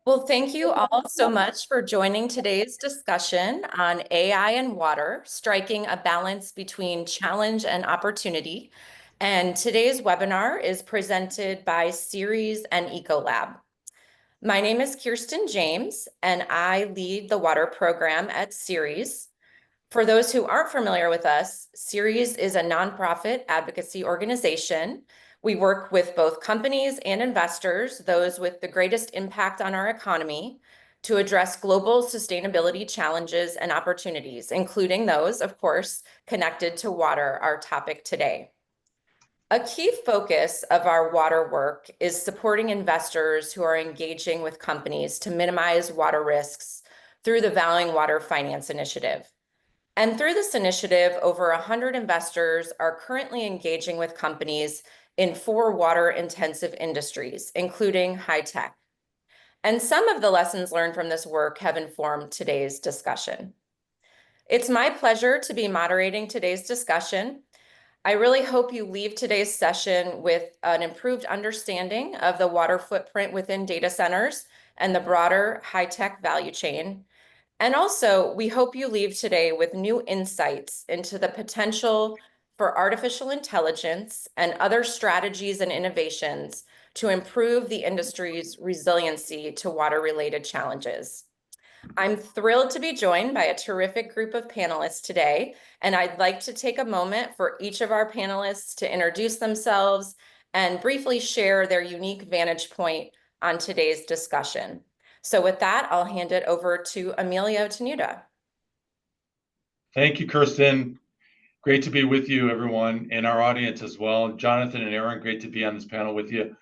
Well, thank you all so much for joining today's discussion on AI and water, striking a balance between challenge and opportunity. And today's webinar is presented by Ceres and Ecolab. My name is Kirsten James, and I lead the water program at Ceres. For those who aren't familiar with us, Ceres is a nonprofit advocacy organization. We work with both companies and investors, those with the greatest impact on our economy, to address global sustainability challenges and opportunities, including those, of course, connected to water, our topic today. A key focus of our water work is supporting investors who are engaging with companies to minimize water risks through the Valuing Water Finance Initiative. And through this initiative, over 100 investors are currently engaging with companies in 4 water-intensive industries, including high tech. And some of the lessons learned from this work have informed today's discussion. It's my pleasure to be moderating today's discussion. I really hope you leave today's session with an improved understanding of the water footprint within data centers and the broader high-tech value chain. And also, we hope you leave today with new insights into the potential for artificial intelligence and other strategies and innovations to improve the industry's resiliency to water-related challenges. I'm thrilled to be joined by a terrific group of panelists today, and I'd like to take a moment for each of our panelists to introduce themselves and briefly share their unique vantage point on today's discussion. So with that, I'll hand it over to Emilio Tenuta. Thank you, Kirsten. Great to be with you, everyone, and our audience as well. Jonathan and Aaron, great to be on this panel with you.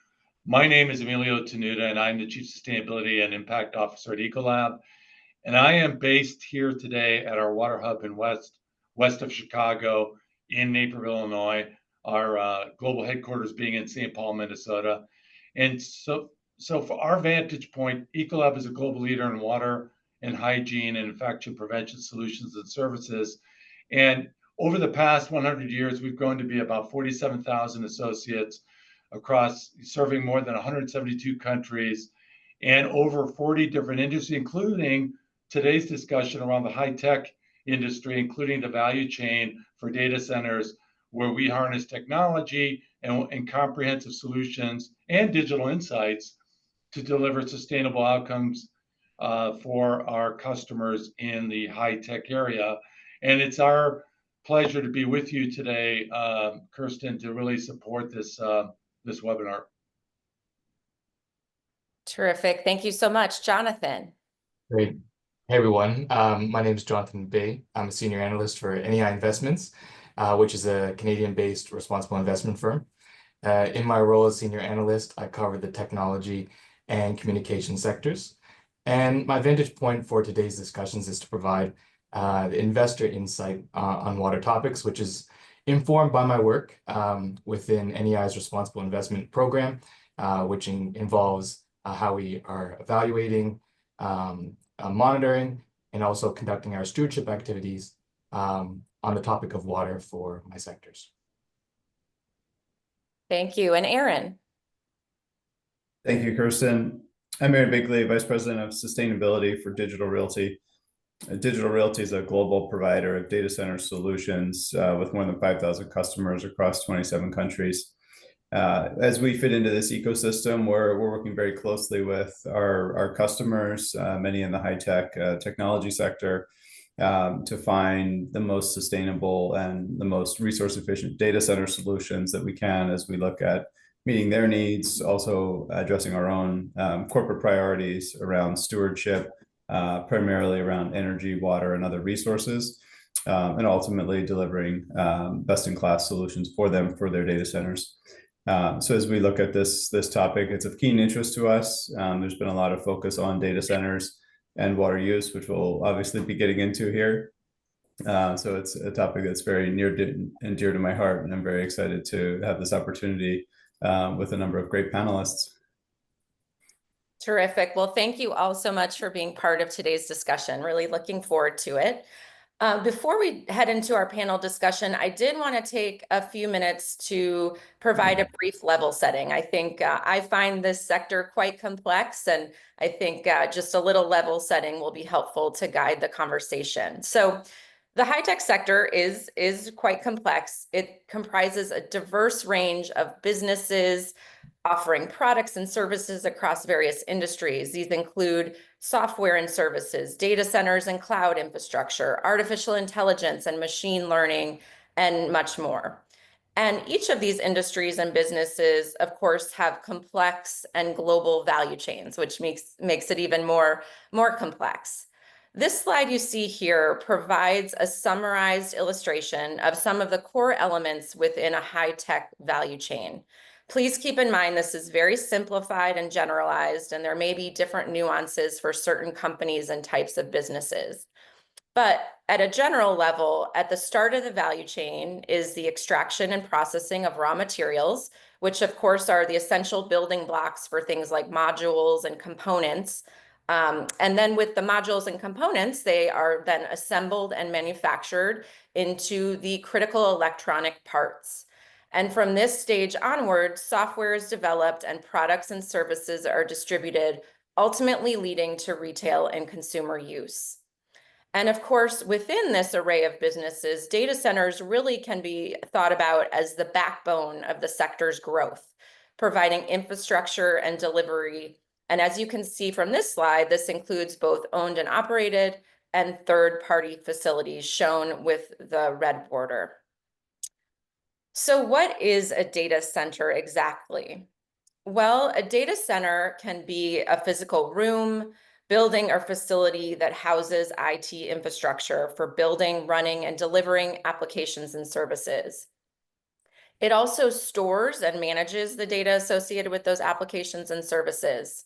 My name is Emilio Tenuta, and I'm the Chief Sustainability and Impact Officer at Ecolab. And I am based here today at our water hub in west of Chicago in Naperville, Illinois, our global headquarters being in St. Paul, Minnesota. And so for our vantage point, Ecolab is a global leader in water and hygiene and infection prevention solutions and services. And over the past 100 years, we've grown to be about 47,000 associates across serving more than 172 countries and over 40 different industries, including today's discussion around the high-tech industry, including the value chain for data centers, where we harness technology and comprehensive solutions and digital insights to deliver sustainable outcomes for our customers in the high-tech area. And it's our pleasure to be with you today, Kirsten, to really support this webinar. Terrific. Thank you so much, Jonathan. Great. Hey, everyone. My name is Jonathan Bay. I'm a senior analyst for NEI Investments, which is a Canadian-based responsible investment firm. In my role as senior analyst, I cover the technology and communication sectors. And my vantage point for today's discussions is to provide the investor insight on water topics, which is informed by my work within NEI's responsible investment program, which involves how we are evaluating, monitoring, and also conducting our stewardship activities on the topic of water for my sectors. Thank you. And Aaron. Thank you, Kirsten. I'm Aaron Bigley, Vice President of Sustainability for Digital Realty. Digital Realty is a global provider of data center solutions with more than 5,000 customers across 27 countries. As we fit into this ecosystem, we're working very closely with our customers, many in the high-tech technology sector, to find the most sustainable and the most resource-efficient data center solutions that we can as we look at meeting their needs, also addressing our own corporate priorities around stewardship, primarily around energy, water, and other resources, and ultimately delivering best-in-class solutions for them for their data centers. So as we look at this topic, it's of keen interest to us. There's been a lot of focus on data centers and water use, which we'll obviously be getting into here. So it's a topic that's very near and dear to my heart, and I'm very excited to have this opportunity with a number of great panelists. Terrific. Well, thank you all so much for being part of today's discussion. Really looking forward to it. Before we head into our panel discussion, I did want to take a few minutes to provide a brief level setting. I think I find this sector quite complex, and I think just a little level setting will be helpful to guide the conversation. So the high-tech sector is quite complex. It comprises a diverse range of businesses offering products and services across various industries. These include software and services, data centers and cloud infrastructure, artificial intelligence and machine learning, and much more. And each of these industries and businesses, of course, have complex and global value chains, which makes it even more complex. This slide you see here provides a summarized illustration of some of the core elements within a high-tech value chain. Please keep in mind this is very simplified and generalized, and there may be different nuances for certain companies and types of businesses. But at a general level, at the start of the value chain is the extraction and processing of raw materials, which of course are the essential building blocks for things like modules and components. And then with the modules and components, they are then assembled and manufactured into the critical electronic parts. And from this stage onward, software is developed and products and services are distributed, ultimately leading to retail and consumer use. And of course, within this array of businesses, data centers really can be thought about as the backbone of the sector's growth, providing infrastructure and delivery. And as you can see from this slide, this includes both owned and operated and third-party facilities shown with the red border. So what is a data center exactly? Well, a data center can be a physical room, building, or facility that houses IT infrastructure for building, running, and delivering applications and services. It also stores and manages the data associated with those applications and services.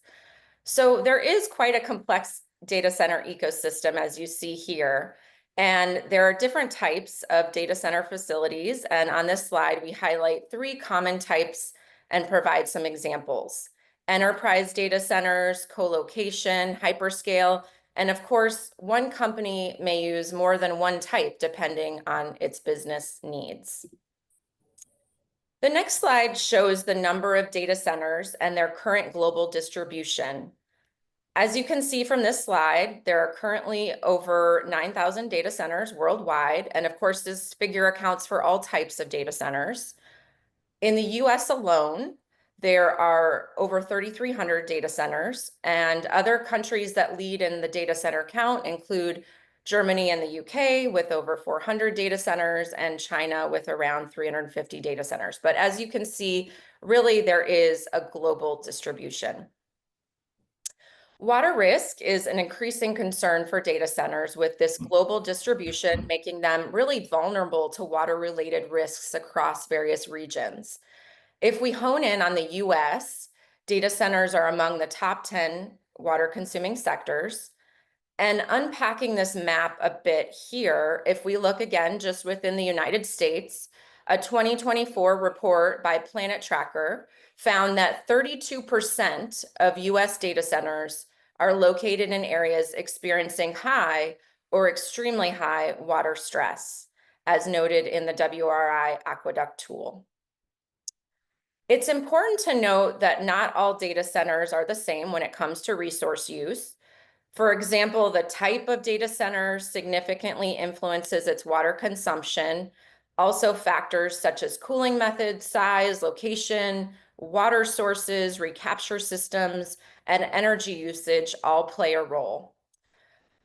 So there is quite a complex data center ecosystem, as you see here. And there are different types of data center facilities. And on this slide, we highlight 3 common types and provide some examples: enterprise data centers, co-location, hyperscale, and of course, one company may use more than one type depending on its business needs. The next slide shows the number of data centers and their current global distribution. As you can see from this slide, there are currently over 9,000 data centers worldwide. And of course, this figure accounts for all types of data centers. In the US alone, there are over 3,300 data centers, and other countries that lead in the data center count include Germany and the UK with over 400 data centers, and China with around 350 data centers. But as you can see, really there is a global distribution. Water risk is an increasing concern for data centers, with this global distribution making them really vulnerable to water-related risks across various regions. If we hone in on the US, data centers are among the top 10 water-consuming sectors. And unpacking this map a bit here, if we look again just within the United States, a 2024 report by Planet Tracker found that 32% of US data centers are located in areas experiencing high or extremely high water stress, as noted in the WRI Aqueduct tool. It's important to note that not all data centers are the same when it comes to resource use. For example, the type of data center significantly influences its water consumption. Also, factors such as cooling methods, size, location, water sources, recapture systems, and energy usage all play a role.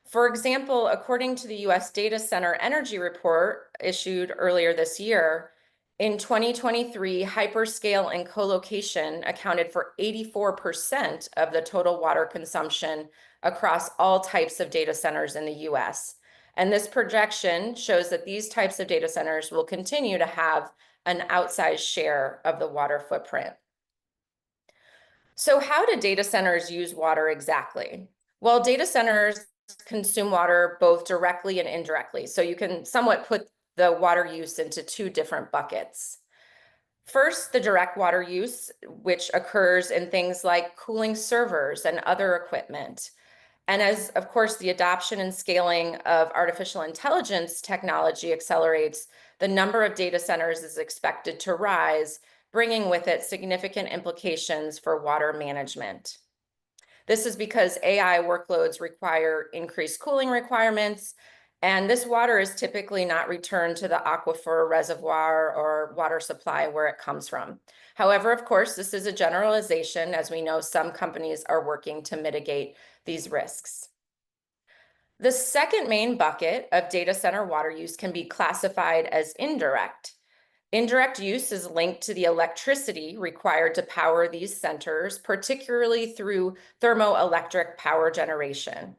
For example, according to the US Data Center Energy Report issued earlier this year, in 2023, hyperscale and co-location accounted for 84% of the total water consumption across all types of data centers in the US. And this projection shows that these types of data centers will continue to have an outsized share of the water footprint. So how do data centers use water exactly? Well, data centers consume water both directly and indirectly. So you can somewhat put the water use into 2 different buckets. First, the direct water use, which occurs in things like cooling servers and other equipment. And as, of course, the adoption and scaling of artificial intelligence technology accelerates, the number of data centers is expected to rise, bringing with it significant implications for water management. This is because AI workloads require increased cooling requirements, and this water is typically not returned to the aquifer, reservoir, or water supply where it comes from. However, of course, this is a generalization, as we know some companies are working to mitigate these risks. The second main bucket of data center water use can be classified as indirect. Indirect use is linked to the electricity required to power these centers, particularly through thermoelectric power generation.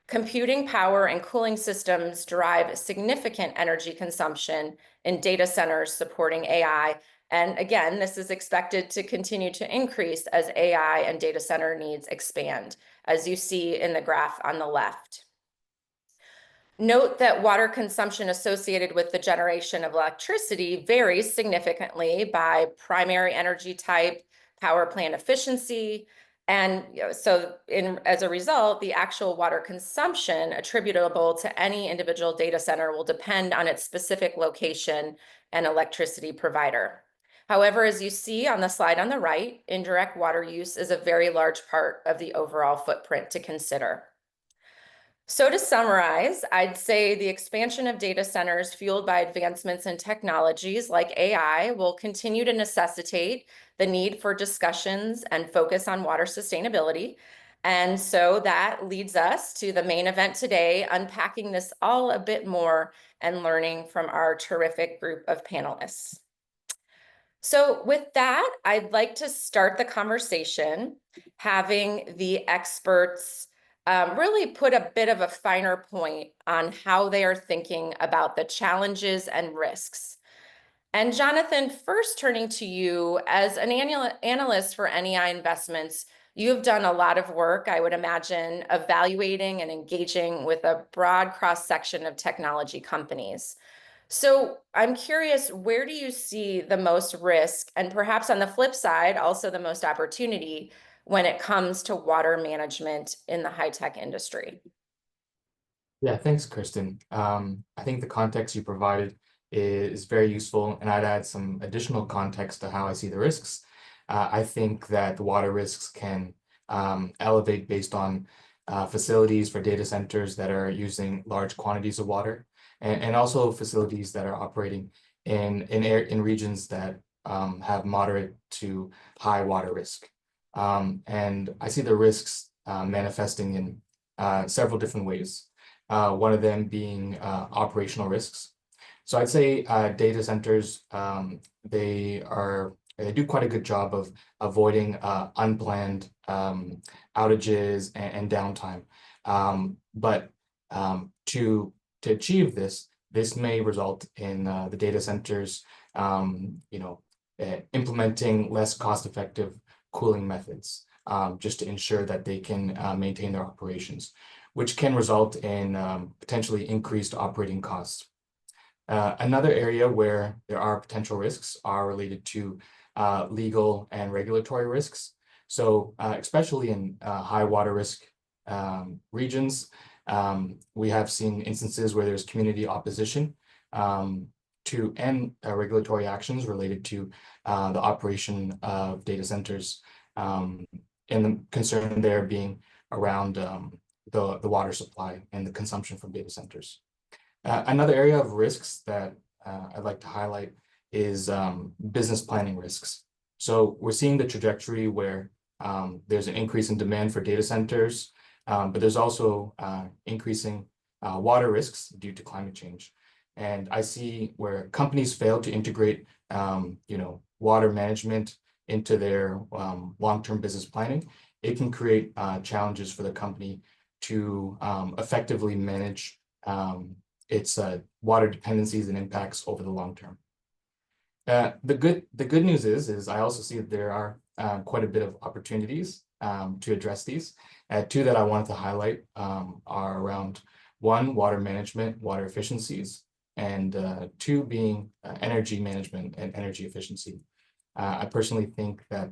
Computing power and cooling systems drive significant energy consumption in data centers supporting AI. And again, this is expected to continue to increase as AI and data center needs expand, as you see in the graph on the left. Note that water consumption associated with the generation of electricity varies significantly by primary energy type, power plant efficiency, and as a result, the actual water consumption attributable to any individual data center will depend on its specific location and electricity provider. However, as you see on the slide on the right, indirect water use is a very large part of the overall footprint to consider. So to summarize, I'd say the expansion of data centers fueled by advancements in technologies like AI will continue to necessitate the need for discussions and focus on water sustainability. And so that leads us to the main event today, unpacking this all a bit more and learning from our terrific group of panelists. So with that, I'd like to start the conversation having the experts really put a bit of a finer point on how they are thinking about the challenges and risks. And Jonathan, first turning to you as an analyst for NEI Investments, you've done a lot of work, I would imagine, evaluating and engaging with a broad cross-section of technology companies. So I'm curious, where do you see the most risk and perhaps on the flip side, also the most opportunity when it comes to water management in the high-tech industry? Yeah, thanks, Kristen. I think the context you provided is very useful, and I'd add some additional context to how I see the risks. I think that the water risks can elevate based on facilities for data centers that are using large quantities of water, and also facilities that are operating in regions that have moderate to high water risk. And I see the risks manifesting in several different ways. One of them being operational risks. So I'd say data centers, they do quite a good job of avoiding unplanned outages and downtime. But to achieve this may result in the data centers, implementing less cost-effective cooling methods, just to ensure that they can maintain their operations, which can result in potentially increased operating costs. Another area where there are potential risks are related to legal and regulatory risks. So especially in high water risk regions, we have seen instances where there's community opposition to end regulatory actions related to the operation of data centers, and the concern there being around the water supply and the consumption from data centers. Another area of risks that I'd like to highlight is business planning risks. So we're seeing the trajectory where there's an increase in demand for data centers, but there's also increasing water risks due to climate change. And I see where companies fail to integrate, water management into their long-term business planning. It can create challenges for the company to effectively manage its water dependencies and impacts over the long term. The good news is I also see that there are quite a bit of opportunities to address these. Two that I wanted to highlight are around one, water management, water efficiencies, and two being energy management and energy efficiency. I personally think that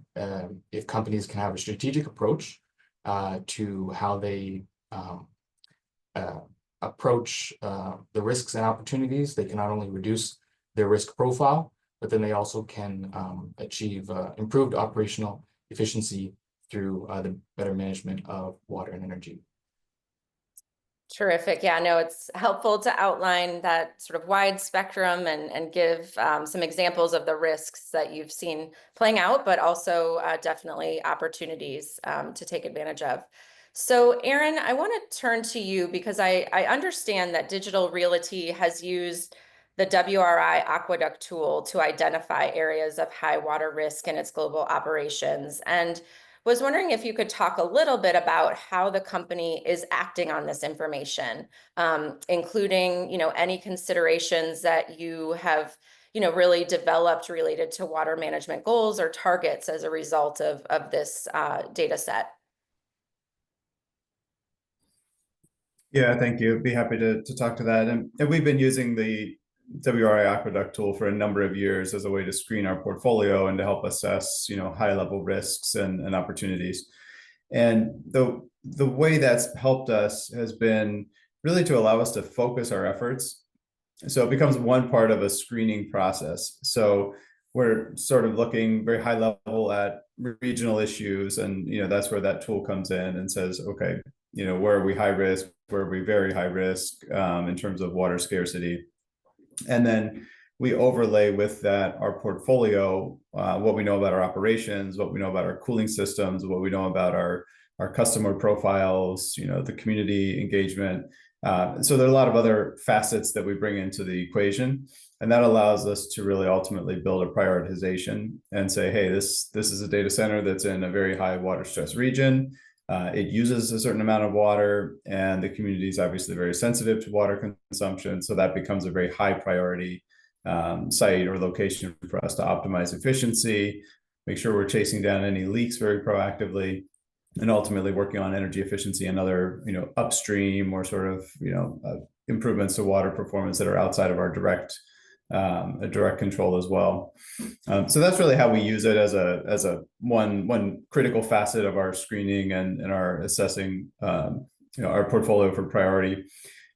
if companies can have a strategic approach to how they um, approach the risks and opportunities, they can not only reduce their risk profile, but then they also can achieve improved operational efficiency through the better management of water and energy. Terrific. Yeah, no, it's helpful to outline that sort of wide spectrum and give some examples of the risks that you've seen playing out, but also definitely opportunities to take advantage of. So, Aaron, I want to turn to you because I understand that Digital Realty has used the WRI Aqueduct tool to identify areas of high water risk in its global operations. And was wondering if you could talk a little bit about how the company is acting on this information, including, any considerations that you have, really developed related to water management goals or targets as a result of this data set. Yeah, thank you. Be happy to talk to that. And we've been using the WRI Aqueduct tool for a number of years as a way to screen our portfolio and to help assess, high level risks and opportunities. And the way that's helped us has been really to allow us to focus our efforts. So it becomes one part of a screening process. So we're sort of looking very high level at regional issues, and that's where that tool comes in and says, okay, where are we high risk, where are we very high risk in terms of water scarcity, and then we overlay with that our portfolio, what we know about our operations, what we know about our cooling systems, what we know about our customer profiles, the community engagement. So there are a lot of other facets that we bring into the equation, and that allows us to really ultimately build a prioritization and say, hey, this is a data center that's in a very high water stress region. It uses a certain amount of water, and the community is obviously very sensitive to water consumption. So that becomes a very high priority site or location for us to optimize efficiency, make sure we're chasing down any leaks very proactively, and ultimately working on energy efficiency and other, upstream or sort of, improvements to water performance that are outside of our direct control as well. So that's really how we use it as a one critical facet of our screening and our assessing, our portfolio for priority.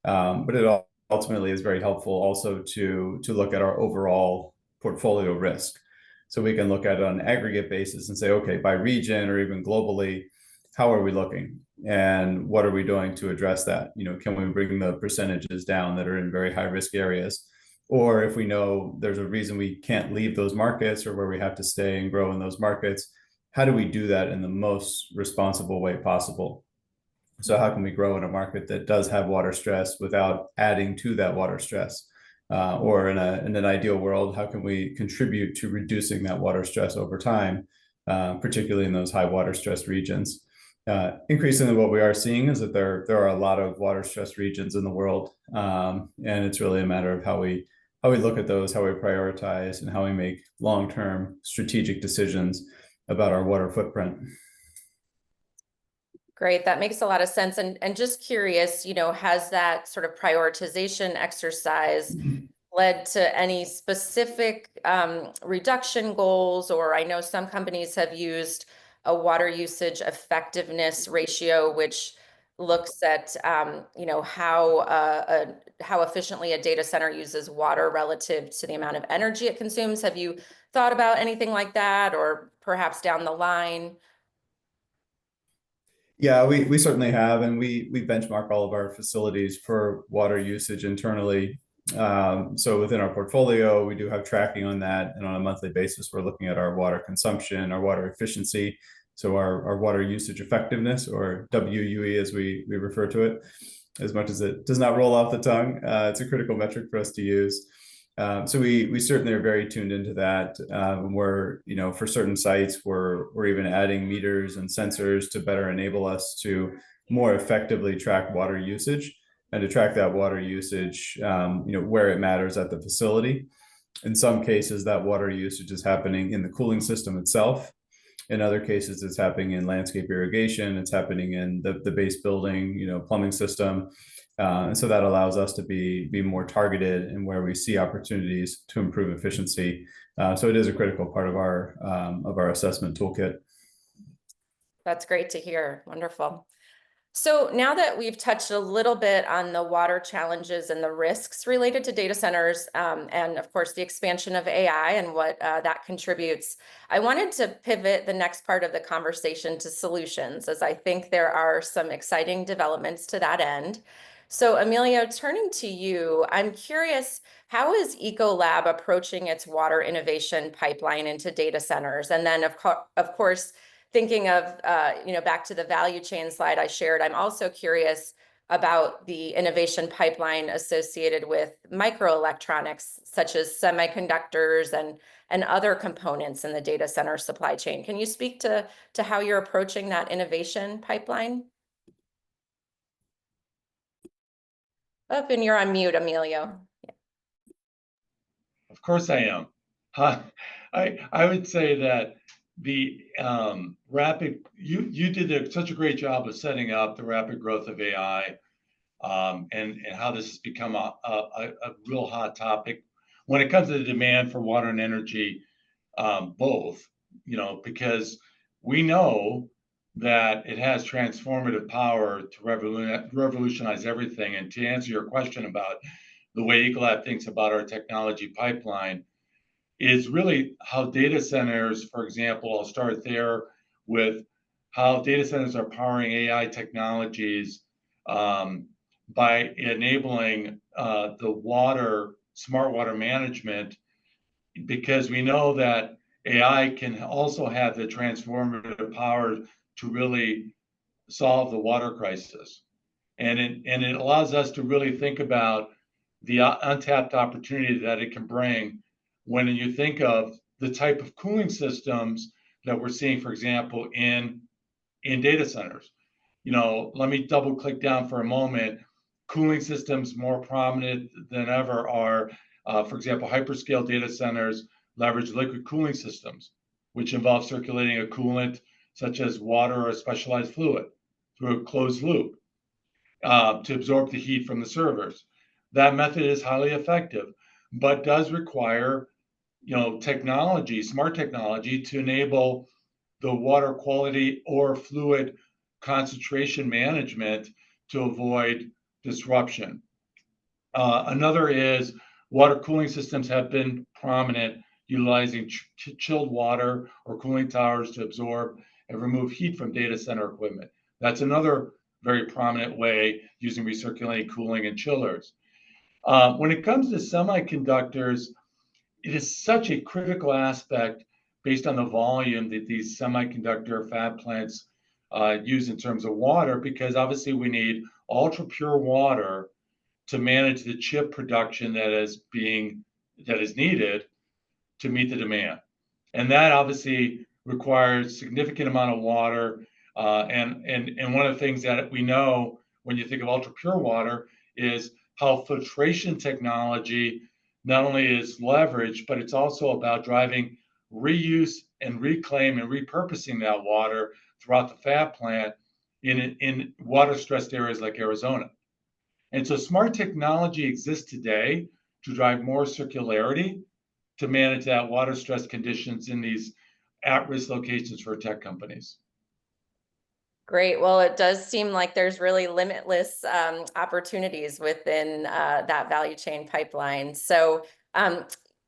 But it ultimately is very helpful also to look at our overall portfolio risk. So we can look at it on an aggregate basis and say, okay, by region or even globally, how are we looking? And what are we doing to address that? Can we bring the percentages down that are in very high risk areas? Or if we know there's a reason we can't leave those markets or where we have to stay and grow in those markets, how do we do that in the most responsible way possible? So how can we grow in a market that does have water stress without adding to that water stress? Or in an ideal world, how can we contribute to reducing that water stress over time, particularly in those high water stress regions? Increasingly, what we are seeing is that there are a lot of water stress regions in the world, and it's really a matter of how we look at those, how we prioritize, and how we make long-term strategic decisions about our water footprint. Great, that makes a lot of sense. And just curious, has that sort of prioritization exercise led to any specific reduction goals? Or I know some companies have used a water usage effectiveness ratio, which looks at how efficiently a data center uses water relative to the amount of energy it consumes. Have you thought about anything like that, or perhaps down the line? Yeah, we certainly have, and we benchmark all of our facilities for water usage internally. So within our portfolio, we do have tracking on that, and on a monthly basis, we're looking at our water consumption, our water efficiency, so our water usage effectiveness, or WUE as we refer to it, as much as it does not roll off the tongue. It's a critical metric for us to use. So we certainly are very tuned into that. We're, for certain sites, we're even adding meters and sensors to better enable us to more effectively track water usage, and to track that water usage, where it matters at the facility. In some cases, that water usage is happening in the cooling system itself. In other cases, it's happening in landscape irrigation. It's happening in the base building, plumbing system. And so that allows us to be more targeted in where we see opportunities to improve efficiency. So it is a critical part of our assessment toolkit. That's great to hear. Wonderful. So now that we've touched a little bit on the water challenges and the risks related to data centers, and of course the expansion of AI and what that contributes, I wanted to pivot the next part of the conversation to solutions, as I think there are some exciting developments to that end. So Emilio, turning to you, I'm curious, how is Ecolab approaching its water innovation pipeline into data centers? And then of course, thinking of, back to the value chain slide I shared, I'm also curious about the innovation pipeline associated with microelectronics, such as semiconductors and other components in the data center supply chain. Can you speak to how you're approaching that innovation pipeline? Oh, and you're on mute, Emilio. Of course I am. I would say that the rapid you did such a great job of setting up the rapid growth of AI, and how this has become a real hot topic when it comes to the demand for water and energy, both, because we know that it has transformative power to revolutionize everything. And to answer your question about the way Ecolab thinks about our technology pipeline, is really how data centers, for example, I'll start there with how data centers are powering AI technologies, by enabling the smart water management, because we know that AI can also have the transformative power to really solve the water crisis. And it allows us to really think about the untapped opportunity that it can bring when you think of the type of cooling systems that we're seeing, for example, in data centers. Let me double click down for a moment. Cooling systems more prominent than ever are, for example, hyperscale data centers leverage liquid cooling systems, which involve circulating a coolant such as water or a specialized fluid through a closed loop, to absorb the heat from the servers. That method is highly effective, but does require, technology, smart technology, to enable the water quality or fluid concentration management to avoid disruption. Another is water cooling systems have been prominent, utilizing chilled water or cooling towers to absorb and remove heat from data center equipment. That's another very prominent way, using recirculating cooling and chillers. When it comes to semiconductors, it is such a critical aspect based on the volume that these semiconductor fab plants use in terms of water, because obviously we need ultra pure water to manage the chip production that is needed to meet the demand. And that obviously requires significant amount of water. And one of the things that we know when you think of ultra pure water is how filtration technology not only is leveraged, but it's also about driving reuse and reclaim and repurposing that water throughout the fab plant in water stressed areas like Arizona. And so smart technology exists today to drive more circularity, to manage that water stress conditions in these at-risk locations for tech companies. Great. Well, it does seem like there's really limitless opportunities within that value chain pipeline. So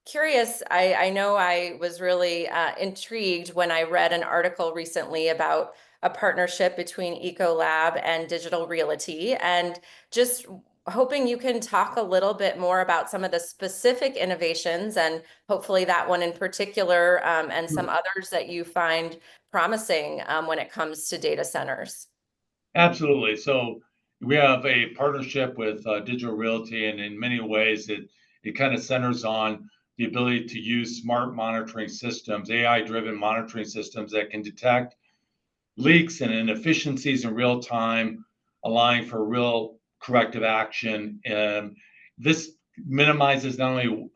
curious, I know I was really intrigued when I read an article recently about a partnership between Ecolab and Digital Realty, and just hoping you can talk a little bit more about some of the specific innovations, and hopefully that one in particular, and some others that you find promising when it comes to data centers. Absolutely. So we have a partnership with Digital Realty, and in many ways, it kind of centers on the ability to use smart monitoring systems, AI-driven monitoring systems that can detect leaks and inefficiencies in real time, allowing for real corrective action. And this minimizes not only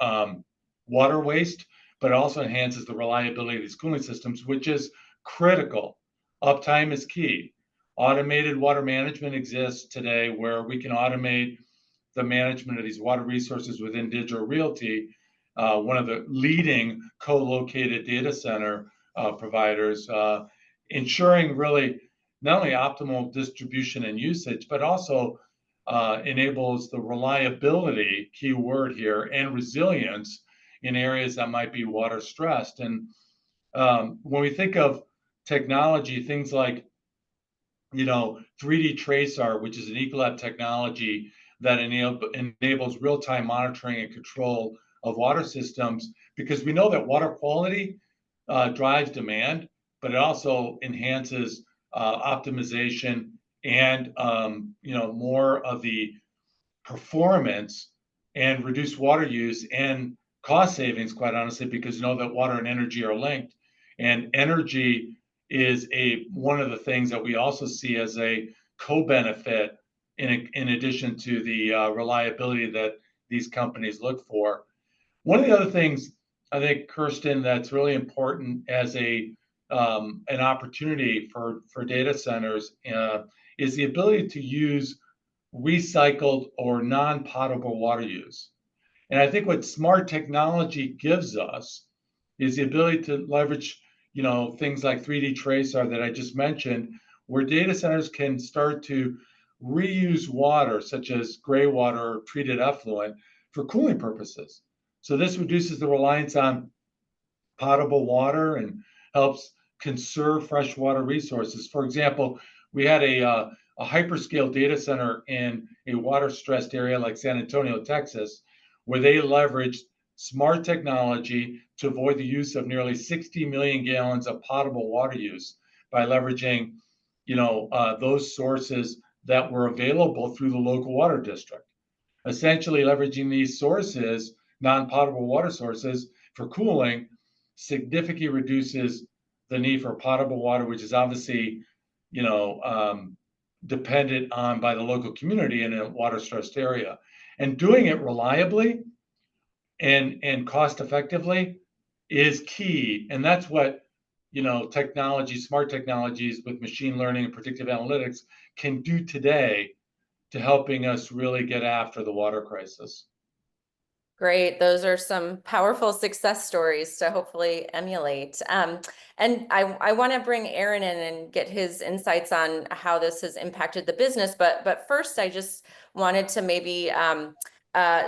water waste, but also enhances the reliability of these cooling systems, which is critical. Uptime is key. Automated water management exists today where we can automate the management of these water resources within Digital Realty, one of the leading co-located data center providers, ensuring really not only optimal distribution and usage, but also enables the reliability, key word here, and resilience in areas that might be water stressed. And when we think of technology, things like 3D tracer, which is an Ecolab technology that enables real-time monitoring and control of water systems, because we know that water quality drives demand, but it also enhances optimization and more of the performance and reduce water use and cost savings, quite honestly, because you know that water and energy are linked. And energy is one of the things that we also see as a co-benefit in addition to the reliability that these companies look for. One of the other things I think, Kirsten, that's really important as an opportunity for data centers is the ability to use recycled or non-potable water use. And I think what smart technology gives us is the ability to leverage, things like 3D tracer that I just mentioned, where data centers can start to reuse water, such as gray water or treated effluent, for cooling purposes. So this reduces the reliance on potable water and helps conserve freshwater resources. For example, we had a hyperscale data center in a water stressed area like San Antonio, Texas, where they leveraged smart technology to avoid the use of nearly 60 million gallons of potable water use by leveraging, those sources that were available through the local water district. Essentially leveraging these sources, non-potable water sources, for cooling significantly reduces the need for potable water, which is obviously, dependent on by the local community in a water stressed area. And doing it reliably and cost effectively is key. And that's what, technology, smart technologies with machine learning and predictive analytics can do today to helping us really get after the water crisis. Great. Those are some powerful success stories to hopefully emulate. And I want to bring Aaron in and get his insights on how this has impacted the business. But first, I just wanted to maybe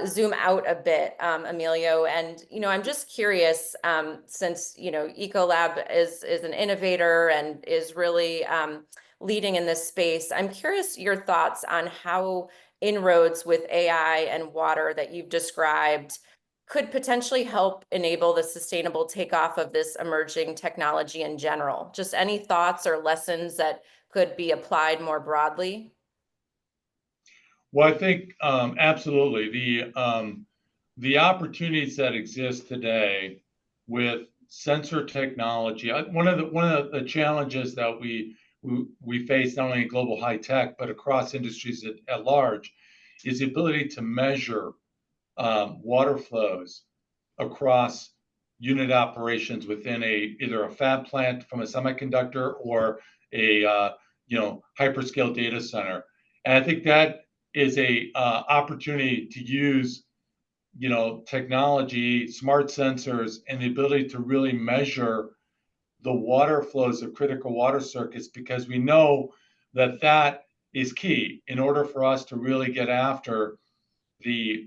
zoom out a bit, Emilio. And, I'm just curious, since, Ecolab is an innovator and is really leading in this space. I'm curious your thoughts on how inroads with AI and water that you've described could potentially help enable the sustainable takeoff of this emerging technology in general. Just any thoughts or lessons that could be applied more broadly? Well, I think absolutely the opportunities that exist today with sensor technology. One of the challenges that we face not only in global high tech but across industries at large is the ability to measure water flows across unit operations within either a fab plant from a semiconductor or a hyperscale data center. And I think that is a opportunity to use technology, smart sensors, and the ability to really measure the water flows of critical water circuits, because we know that that is key in order for us to really get after the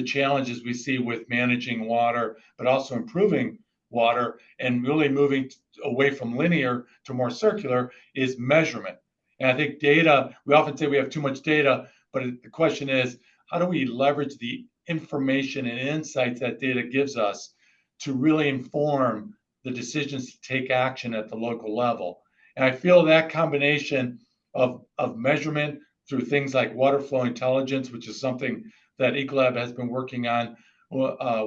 challenges we see with managing water, but also improving water and really moving away from linear to more circular is measurement. And I think data, we often say we have too much data, but the question is, how do we leverage the information and insights that data gives us to really inform the decisions to take action at the local level? And I feel that combination of measurement through things like water flow intelligence, which is something that Ecolab has been working on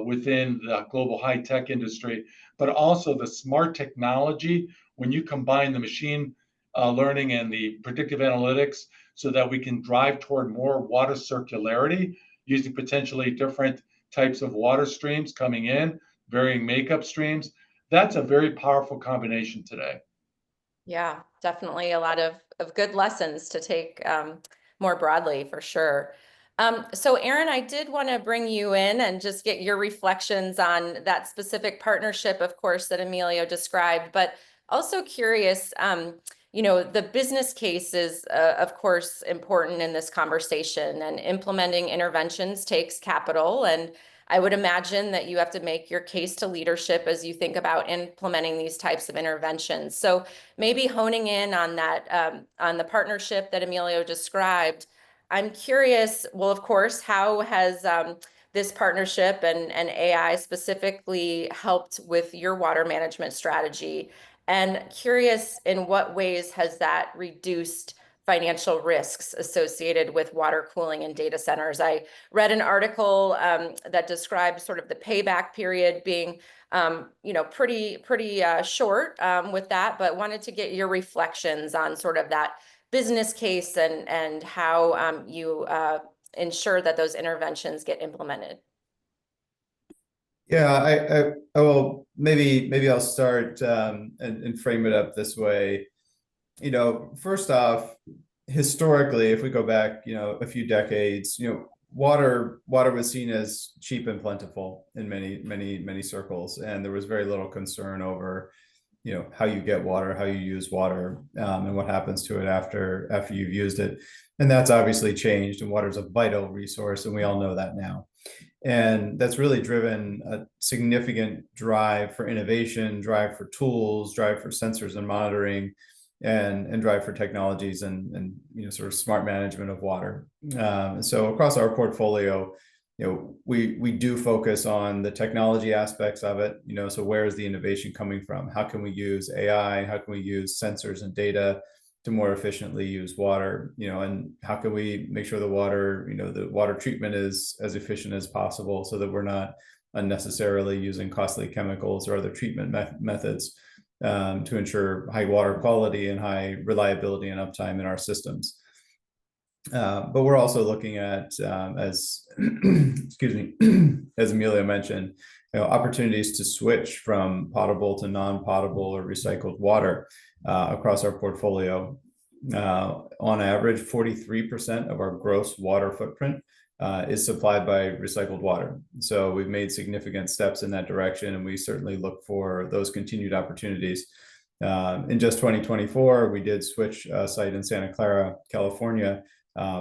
within the global high tech industry, but also the smart technology when you combine the machine learning and the predictive analytics so that we can drive toward more water circularity using potentially different types of water streams coming in, varying makeup streams. That's a very powerful combination today. Yeah, definitely a lot of good lessons to take more broadly for sure. So Aaron, I did want to bring you in and just get your reflections on that specific partnership, of course, that Emilio described, but also curious, the business case is, of course, important in this conversation, and implementing interventions takes capital. And I would imagine that you have to make your case to leadership as you think about implementing these types of interventions. So maybe honing in on that, on the partnership that Emilio described, I'm curious, well, of course, how has this partnership and AI specifically helped with your water management strategy? And curious, in what ways has that reduced financial risks associated with water cooling in data centers? I read an article that describes sort of the payback period being, pretty short with that, but wanted to get your reflections on sort of that business case and how you ensure that those interventions get implemented. Yeah, I will maybe I'll start and frame it up this way. First off, historically, if we go back, a few decades, water was seen as cheap and plentiful in many circles, and there was very little concern over, how you get water, how you use water, and what happens to it after you've used it. And that's obviously changed, and water is a vital resource, and we all know that now. And that's really driven a significant drive for innovation, drive for tools, drive for sensors and monitoring, and drive for technologies and sort of smart management of water. So across our portfolio, we do focus on the technology aspects of it. So where is the innovation coming from? How can we use AI? How can we use sensors and data to more efficiently use water? And how can we make sure the water treatment is as efficient as possible, so that we're not unnecessarily using costly chemicals or other treatment methods to ensure high water quality and high reliability and uptime in our systems. But we're also looking at, as excuse me, as Emilio mentioned, opportunities to switch from potable to non-potable or recycled water across our portfolio. On average, 43% of our gross water footprint is supplied by recycled water. So we've made significant steps in that direction, and we certainly look for those continued opportunities. In just 2024, we did switch a site in Santa Clara, California,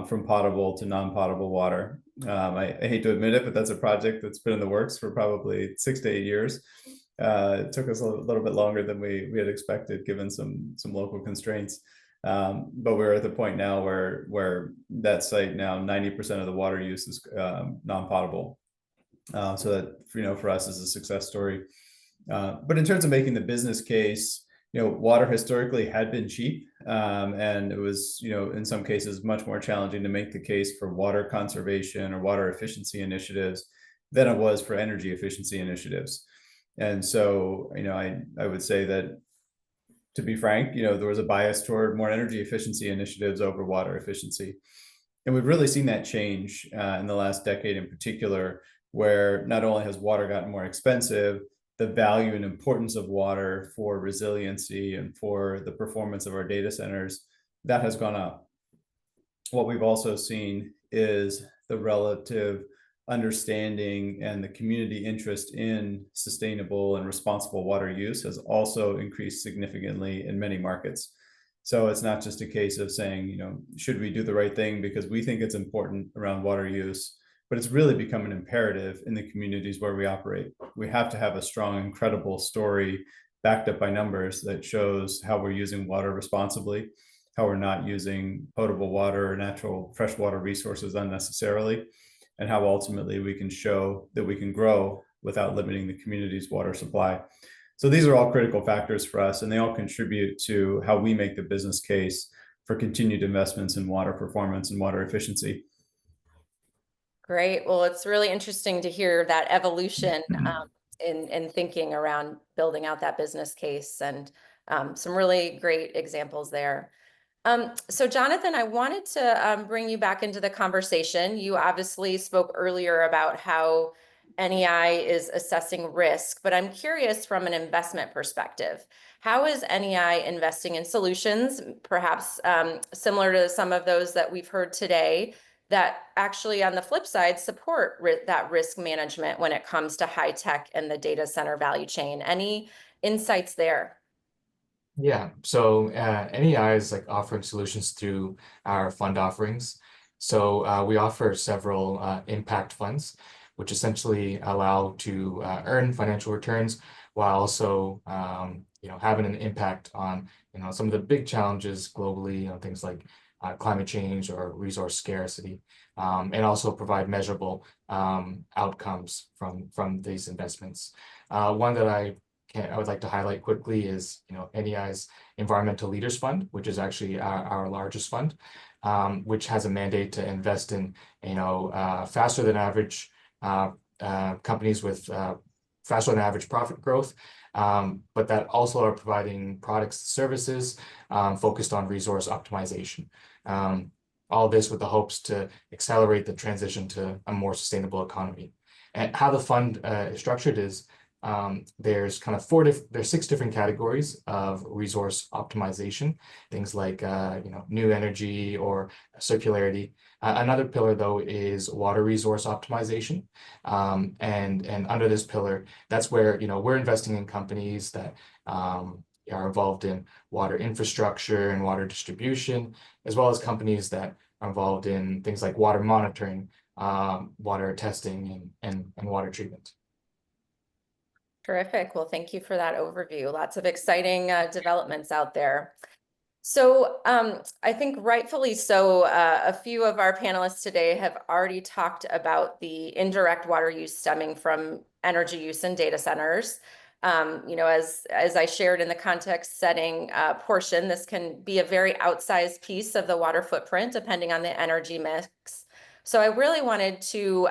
from potable to non-potable water. I hate to admit it, but that's a project that's been in the works for probably 6 to 8 years. It took us a little bit longer than we had expected, given some local constraints. But we're at the point now where that site now 90% of the water use is non-potable. So that for us is a success story. But in terms of making the business case, water historically had been cheap, and it was in some cases much more challenging to make the case for water conservation or water efficiency initiatives than it was for energy efficiency initiatives. And so I would say that, to be frank, there was a bias toward more energy efficiency initiatives over water efficiency. And we've really seen that change in the last decade in particular, where not only has water gotten more expensive, the value and importance of water for resiliency and for the performance of our data centers, that has gone up. What we've also seen is the relative understanding and the community interest in sustainable and responsible water use has also increased significantly in many markets. So it's not just a case of saying, should we do the right thing because we think it's important around water use, but it's really become an imperative in the communities where we operate. We have to have a strong and credible story backed up by numbers that shows how we're using water responsibly, how we're not using potable water or natural freshwater resources unnecessarily, and how ultimately we can show that we can grow without limiting the community's water supply. So these are all critical factors for us, and they all contribute to how we make the business case for continued investments in water performance and water efficiency. Great. Well, it's really interesting to hear that evolution in thinking around building out that business case, and some really great examples there. So Jonathan, I wanted to bring you back into the conversation. You obviously spoke earlier about how NEI is assessing risk, but I'm curious from an investment perspective, how is NEI investing in solutions, perhaps similar to some of those that we've heard today, that actually on the flip side support that risk management when it comes to high tech and the data center value chain? Any insights there? Yeah, so NEI is like offering solutions through our fund offerings. So we offer several impact funds, which essentially allow to earn financial returns while also having an impact on some of the big challenges globally, things like climate change or resource scarcity, and also provide measurable outcomes from these investments. One that I would like to highlight quickly is, NEI's Environmental Leaders Fund, which is actually our largest fund, which has a mandate to invest in, faster than average companies with faster than average profit growth, but that also are providing products and services focused on resource optimization. All this with the hopes to accelerate the transition to a more sustainable economy. And how the fund is structured is there's kind of there's 6 different categories of resource optimization, things like new energy or circularity. Another pillar though is water resource optimization, and under this pillar, that's where we're investing in companies that are involved in water infrastructure and water distribution, as well as companies that are involved in things like water monitoring, water testing, and water treatment. Terrific. Well, thank you for that overview. Lots of exciting developments out there. So I think rightfully so, a few of our panelists today have already talked about the indirect water use stemming from energy use in data centers. As I shared in the context setting portion, this can be a very outsized piece of the water footprint depending on the energy mix. So I really wanted to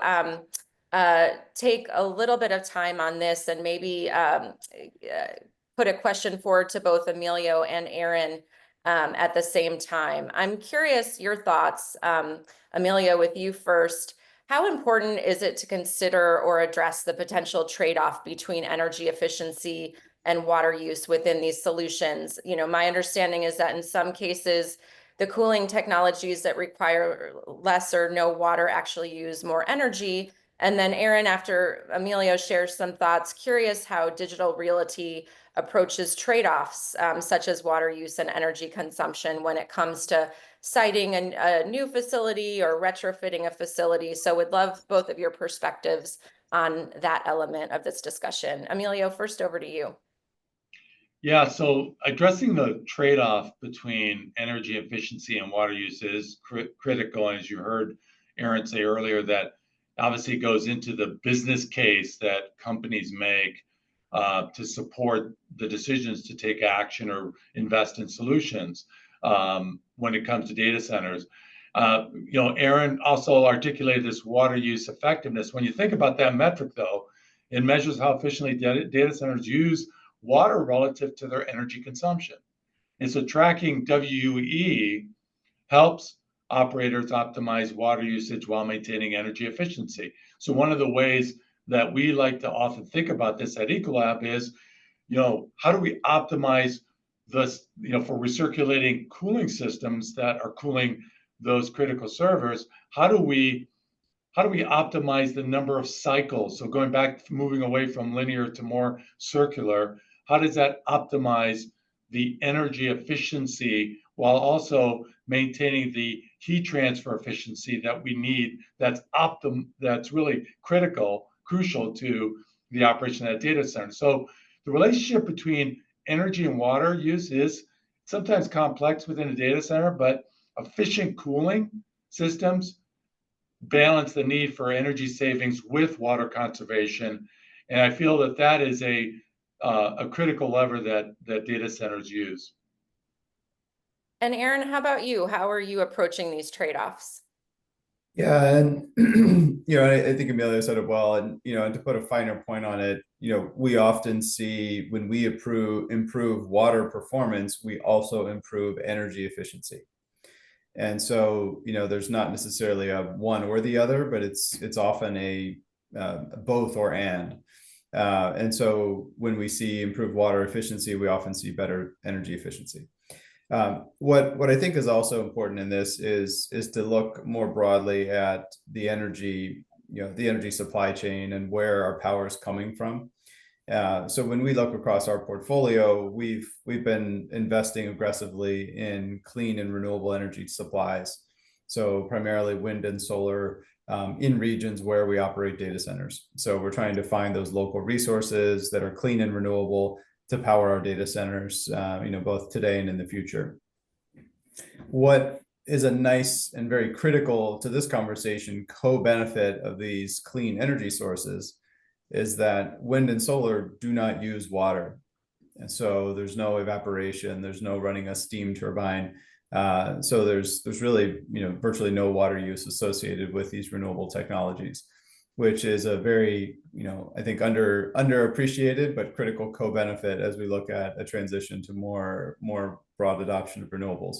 take a little bit of time on this and maybe put a question forward to both Emilio and Aaron at the same time. I'm curious your thoughts, Emilio, with you first. How important is it to consider or address the potential trade-off between energy efficiency and water use within these solutions? My understanding is that in some cases, the cooling technologies that require less or no water actually use more energy. And then Aaron, after Emilio shares some thoughts, curious how Digital Realty approaches trade-offs such as water use and energy consumption when it comes to siting a new facility or retrofitting a facility. So would love both of your perspectives on that element of this discussion. Emilio, first over to you. Yeah, so addressing the trade-off between energy efficiency and water use is critical. And as you heard Aaron say earlier, that obviously goes into the business case that companies make to support the decisions to take action or invest in solutions when it comes to data centers. Aaron also articulated this water use effectiveness. When you think about that metric, though, it measures how efficiently data centers use water relative to their energy consumption. And so tracking WUE helps operators optimize water usage while maintaining energy efficiency. So one of the ways that we like to often think about this at Ecolab is, how do we optimize this, for recirculating cooling systems that are cooling those critical servers? How do we optimize the number of cycles? So going back, moving away from linear to more circular, how does that optimize the energy efficiency while also maintaining the heat transfer efficiency that we need? That's really crucial to the operation of that data center. So the relationship between energy and water use is sometimes complex within a data center, but efficient cooling systems balance the need for energy savings with water conservation. And I feel that is a critical lever that data centers use. And Aaron, how about you? How are you approaching these trade-offs? Yeah, and I think Emilio said it well, and and to put a finer point on it, we often see when we improve water performance, we also improve energy efficiency. And so, there's not necessarily a one or the other, but it's often a both or and. And so when we see improved water efficiency, we often see better energy efficiency. What I think is also important in this is to look more broadly at the energy supply chain and where our power is coming from. So when we look across our portfolio, we've been investing aggressively in clean and renewable energy supplies. So primarily wind and solar in regions where we operate data centers. So we're trying to find those local resources that are clean and renewable to power our data centers, both today and in the future. What is a nice and very critical to this conversation co-benefit of these clean energy sources is that wind and solar do not use water. And so there's no evaporation, there's no running a steam turbine. So there's really, virtually no water use associated with these renewable technologies, which is a very, I think underappreciated but critical co-benefit as we look at a transition to more broad adoption of renewables.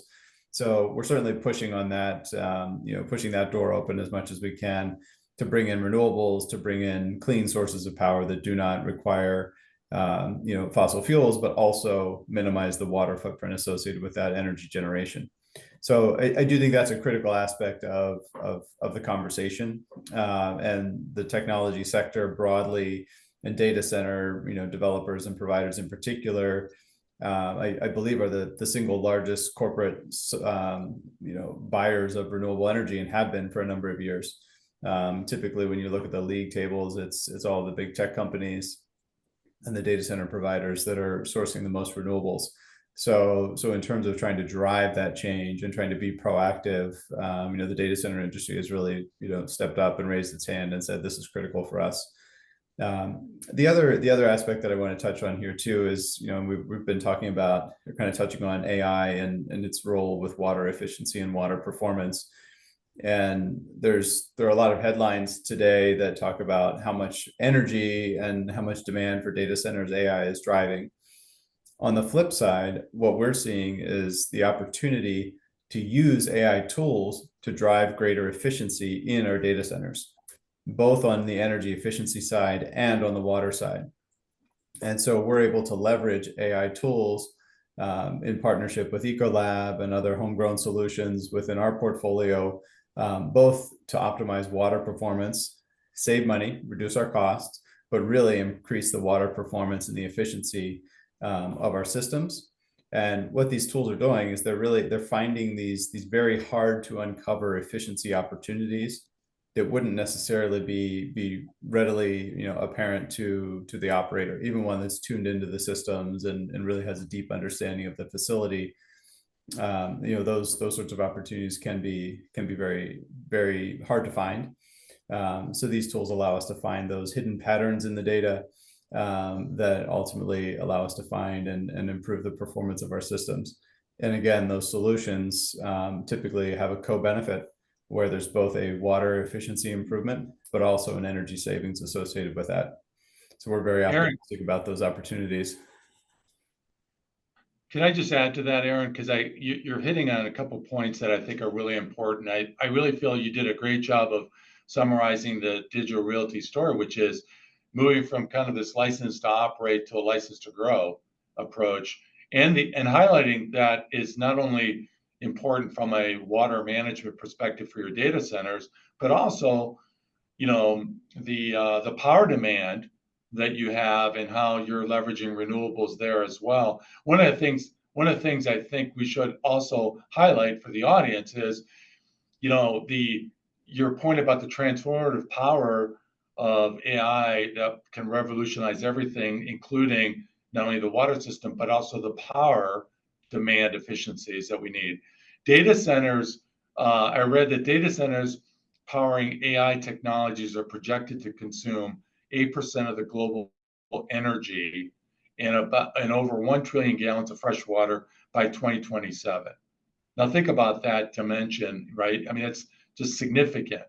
So we're certainly pushing on that, pushing that door open as much as we can to bring in renewables, to bring in clean sources of power that do not require, fossil fuels, but also minimize the water footprint associated with that energy generation. So I do think that's a critical aspect of the conversation, and the technology sector broadly, and data center, developers and providers in particular, I believe are the single largest corporate, buyers of renewable energy and have been for a number of years. Typically, when you look at the league tables, it's all the big tech companies and the data center providers that are sourcing the most renewables. So in terms of trying to drive that change and trying to be proactive, the data center industry has really, stepped up and raised its hand and said, this is critical for us. The other aspect that I want to touch on here too is, we've been talking about, kind of touching on AI and its role with water efficiency and water performance. And there are a lot of headlines today that talk about how much energy and how much demand for data centers AI is driving. On the flip side, what we're seeing is the opportunity to use AI tools to drive greater efficiency in our data centers, both on the energy efficiency side and on the water side. And so we're able to leverage AI tools in partnership with Ecolab and other homegrown solutions within our portfolio, both to optimize water performance, save money, reduce our costs, but really increase the water performance and the efficiency of our systems. And what these tools are doing is they're finding these very hard to uncover efficiency opportunities that wouldn't necessarily be readily, apparent to the operator, even one that's tuned into the systems and really has a deep understanding of the facility. Those sorts of opportunities can be very, very hard to find. So these tools allow us to find those hidden patterns in the data that ultimately allow us to find and improve the performance of our systems. And again, those solutions typically have a co-benefit where there's both a water efficiency improvement, but also an energy savings associated with that. So we're very optimistic about those opportunities. Can I just add to that, Aaron? Because you're hitting on a couple points that I think are really important. I really feel you did a great job of summarizing the Digital Realty story, which is moving from kind of this license to operate to a license to grow approach, and highlighting that is not only important from a water management perspective for your data centers, but also, the power demand that you have and how you're leveraging renewables there as well. One of the things I think we should also highlight for the audience is, your point about the transformative power of AI that can revolutionize everything, including not only the water system, but also the power demand efficiencies that we need. Data centers, I read that data centers powering AI technologies are projected to consume 8% of the global energy and over 1 trillion gallons of fresh water by 2027. Now think about that dimension, right? I mean, that's just significant.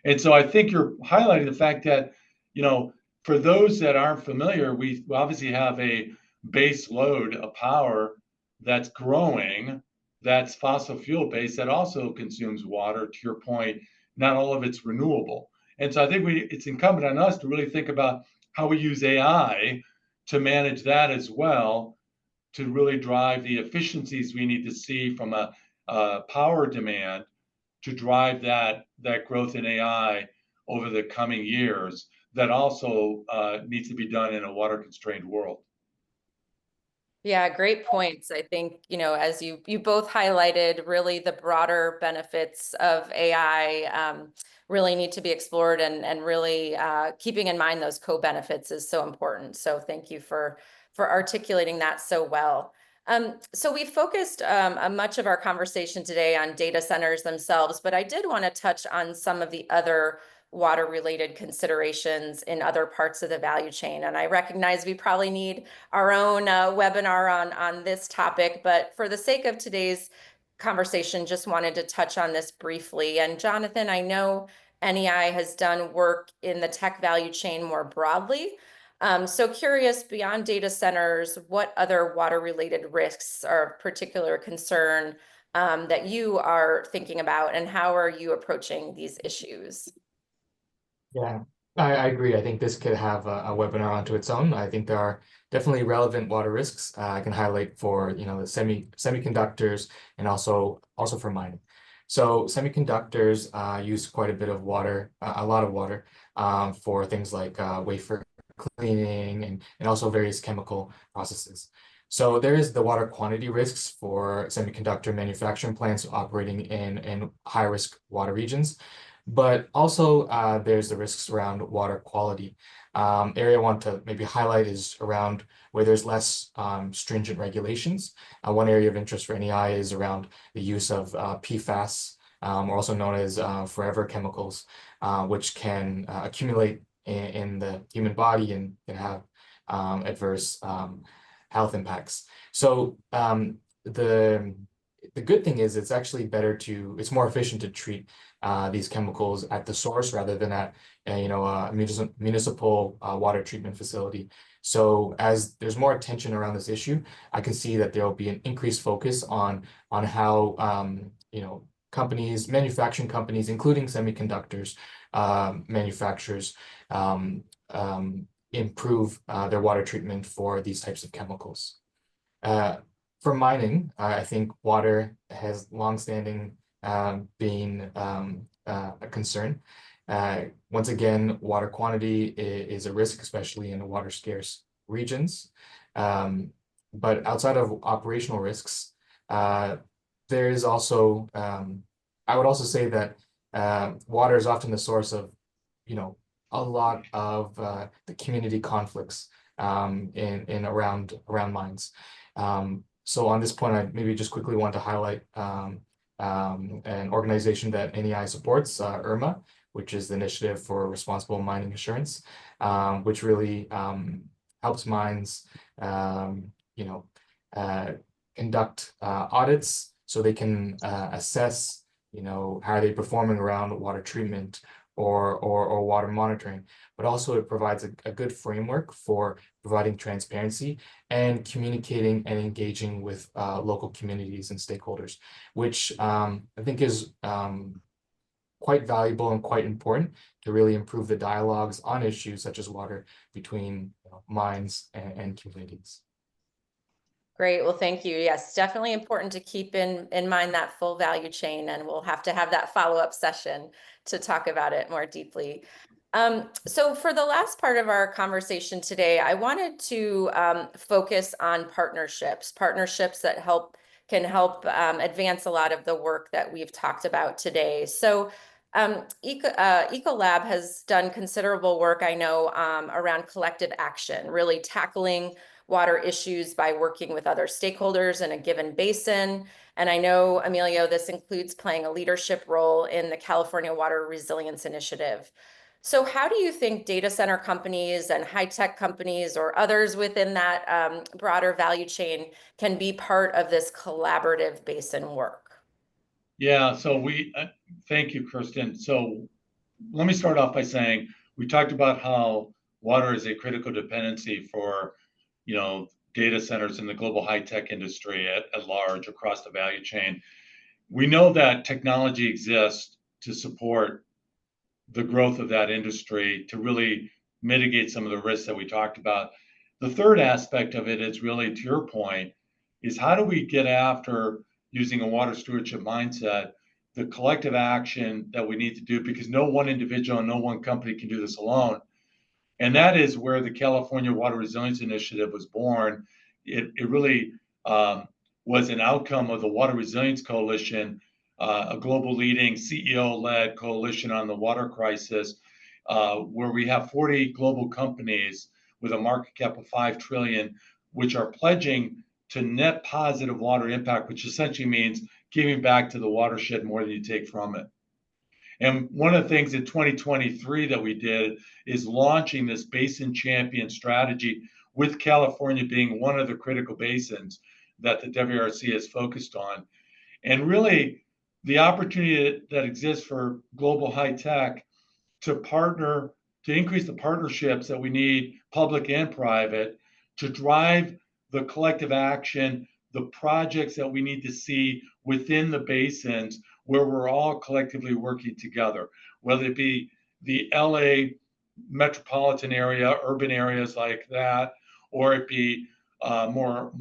And so I think you're highlighting the fact that, for those that aren't familiar, we obviously have a base load of power that's growing, that's fossil fuel based, that also consumes water. To your point, not all of it's renewable. And so I think it's incumbent on us to really think about how we use AI to manage that as well, to really drive the efficiencies we need to see from a power demand to drive that growth in AI over the coming years. that also needs to be done in a water-constrained world. Yeah, great points. I think, as you both highlighted, really the broader benefits of AI really need to be explored, and really keeping in mind those co-benefits is so important. So thank you for articulating that so well. So we focused much of our conversation today on data centers themselves, but I did want to touch on some of the other water-related considerations in other parts of the value chain. And I recognize we probably need our own webinar on this topic, but for the sake of today's conversation, just wanted to touch on this briefly. And Jonathan, I know NEI has done work in the tech value chain more broadly. So curious, beyond data centers, what other water-related risks are of particular concern that you are thinking about, and how are you approaching these issues? Yeah, I agree. I think this could have a webinar onto its own. I think there are definitely relevant water risks. I can highlight for the semiconductors, and also for mining. So semiconductors use quite a bit of water, a lot of water, for things like wafer cleaning and also various chemical processes. So there is the water quantity risks for semiconductor manufacturing plants operating in high risk water regions. But also there's the risks around water quality. Area I want to maybe highlight is around where there's less stringent regulations. One area of interest for NEI is around the use of PFAS, or also known as forever chemicals, which can accumulate in the human body and can have adverse health impacts. So the good thing is it's more efficient to treat these chemicals at the source rather than at a municipal water treatment facility. So as there's more attention around this issue, I can see that there will be an increased focus on how manufacturing companies, including semiconductors manufacturers, improve their water treatment for these types of chemicals. For mining, I think water has longstanding been a concern. Once again, water quantity is a risk, especially in water scarce regions. But outside of operational risks, there is also, I would also say that water is often the source of, a lot of the community conflicts in around mines. So on this point, I maybe just quickly want to highlight an organization that NEI supports, IRMA, which is the Initiative for Responsible Mining Assurance, which really helps mines, conduct audits so they can assess, how are they performing around water treatment or water monitoring, but also it provides a good framework for providing transparency and communicating and engaging with local communities and stakeholders, which I think is quite valuable and quite important to really improve the dialogues on issues such as water between mines and communities. Great. Well, thank you. Yes, definitely important to keep in mind that full value chain, and we'll have to have that follow-up session to talk about it more deeply. So for the last part of our conversation today, I wanted to focus on partnerships that can help advance a lot of the work that we've talked about today. So Ecolab has done considerable work, I know, around collective action, really tackling water issues by working with other stakeholders in a given basin. And I know, Emilio, this includes playing a leadership role in the California Water Resilience Initiative. So how do you think data center companies and high-tech companies or others within that broader value chain can be part of this collaborative basin work? Yeah, so thank you, Kirsten. So let me start off by saying we talked about how water is a critical dependency for, data centers in the global high-tech industry at large across the value chain. We know that technology exists to support the growth of that industry to really mitigate some of the risks that we talked about. The third aspect of it is really, to your point, is how do we get after using a water stewardship mindset, the collective action that we need to do, because no one individual and no one company can do this alone. And that is where the California Water Resilience Initiative was born. It really was an outcome of the Water Resilience Coalition, a global leading CEO-led coalition on the water crisis, where we have 40 global companies with a market cap of 5 trillion, which are pledging to net positive water impact, which essentially means giving back to the watershed more than you take from it. And one of the things in 2023 that we did is launching this basin champion strategy, with California being one of the critical basins that the WRC is focused on. And really, the opportunity that exists for global high tech to partner, to increase the partnerships that we need, public and private, to drive the collective action, the projects that we need to see within the basins where we're all collectively working together, whether it be the LA metropolitan area, urban areas like that, or it be more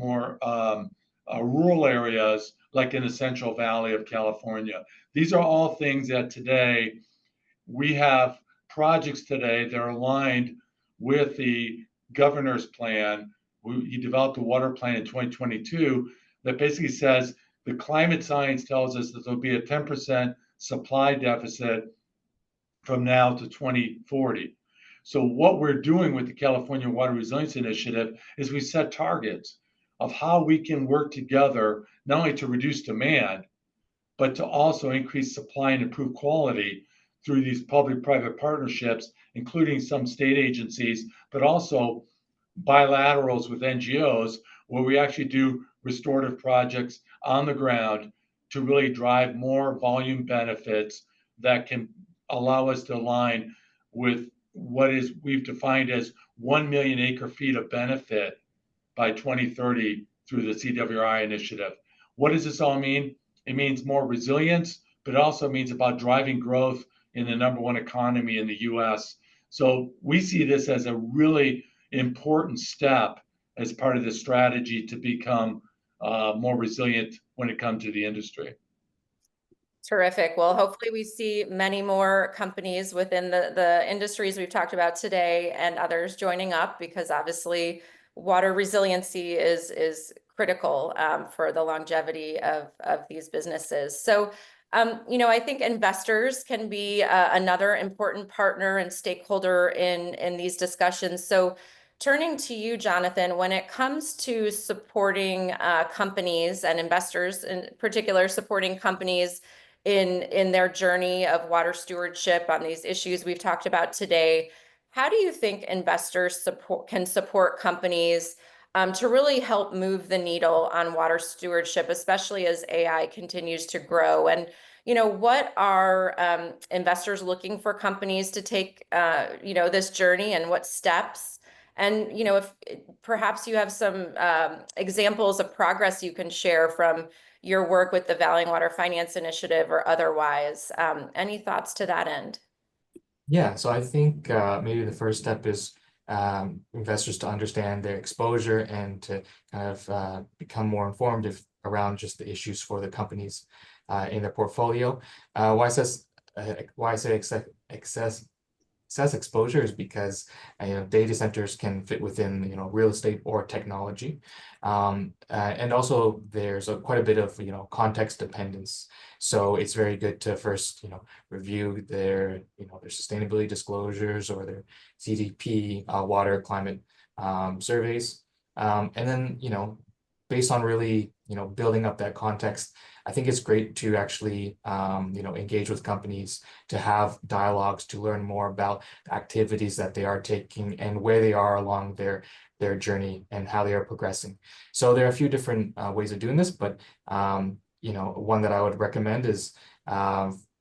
rural areas like in the Central Valley of California. These are all things that today we have projects today that are aligned with the governor's plan. He developed a water plan in 2022 that basically says the climate science tells us that there'll be a 10% supply deficit from now to 2040. So what we're doing with the California Water Resilience Initiative is we set targets of how we can work together, not only to reduce demand, but to also increase supply and improve quality through these public-private partnerships, including some state agencies, but also bilaterals with NGOs, where we actually do restorative projects on the ground to really drive more volume benefits that can allow us to align with what is we've defined as 1 million acre feet of benefit by 2030 through the CWRI initiative. What does this all mean? It means more resilience, but it also means about driving growth in the number one economy in the US. So we see this as a really important step as part of the strategy to become more resilient when it comes to the industry. Terrific. Well, hopefully we see many more companies within the industries we've talked about today and others joining up, because obviously water resiliency is critical for the longevity of these businesses. So, I think investors can be another important partner and stakeholder in these discussions. So turning to you, Jonathan, when it comes to supporting companies and investors, in particular, supporting companies in their journey of water stewardship on these issues we've talked about today, how do you think investors can support companies to really help move the needle on water stewardship, especially as AI continues to grow? And what are investors looking for companies to take this journey, and what steps? And if perhaps you have some examples of progress you can share from your work with the Valley Water Finance Initiative or otherwise. Any thoughts to that end? Yeah, so I think maybe the first step is investors to understand their exposure and to kind of become more informed around just the issues for the companies in their portfolio. Why I say excess exposure is because data centers can fit within real estate or technology, and also there's quite a bit of context dependence. So it's very good to first review their their sustainability disclosures or their CDP water climate surveys, and then based on really building up that context, I think it's great to actually engage with companies, to have dialogues, to learn more about the activities that they are taking and where they are along their journey and how they are progressing. So there are a few different ways of doing this, but one that I would recommend is there